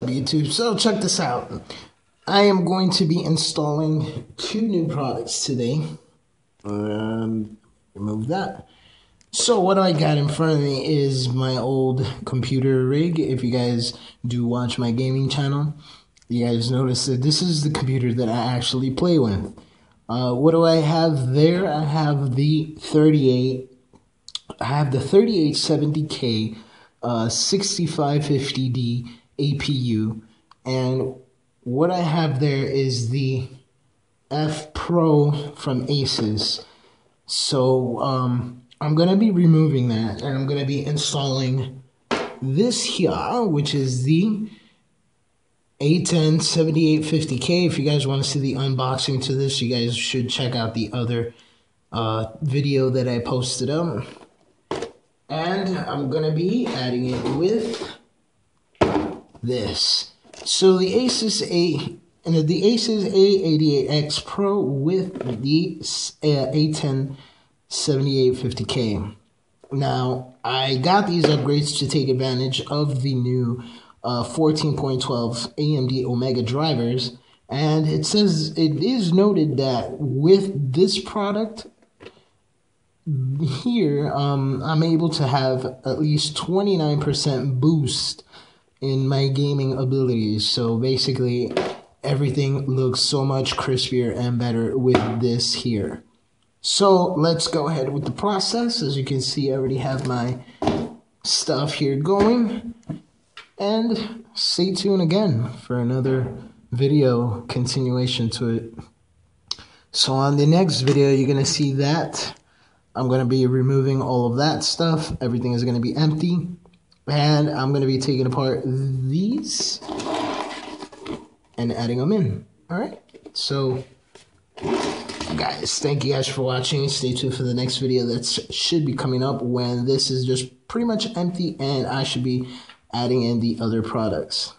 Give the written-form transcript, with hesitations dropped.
YouTube. So check this out. I am going to be installing 2 new products today. Remove that. So what I got in front of me is my old computer rig. If you guys do watch my gaming channel, you guys notice that this is the computer that I actually play with. What do I have there? I have the 3870K 6550D APU, and what I have there is the F Pro from Asus. So I'm gonna be removing that, and I'm gonna be installing this here, which is the A10 7850K. If you guys want to see the unboxing to this, you guys should check out the other video that I posted up. And I'm gonna be adding it with this. So the Asus A88X Pro with the A10 7850K. Now, I got these upgrades to take advantage of the new 14.12 AMD Omega drivers, and it says it is noted that with this product here, I'm able to have at least 29% boost in my gaming abilities. So basically, everything looks so much crispier and better with this here. So let's go ahead with the process. As you can see, I already have my stuff here going. And stay tuned again for another video continuation to it. So on the next video, you're going to see that I'm going to be removing all of that stuff. Everything is going to be empty. And I'm going to be taking apart these and adding them in. Alright? So, guys, thank you guys for watching. Stay tuned for the next video that should be coming up when this is just pretty much empty and I should be adding in the other products.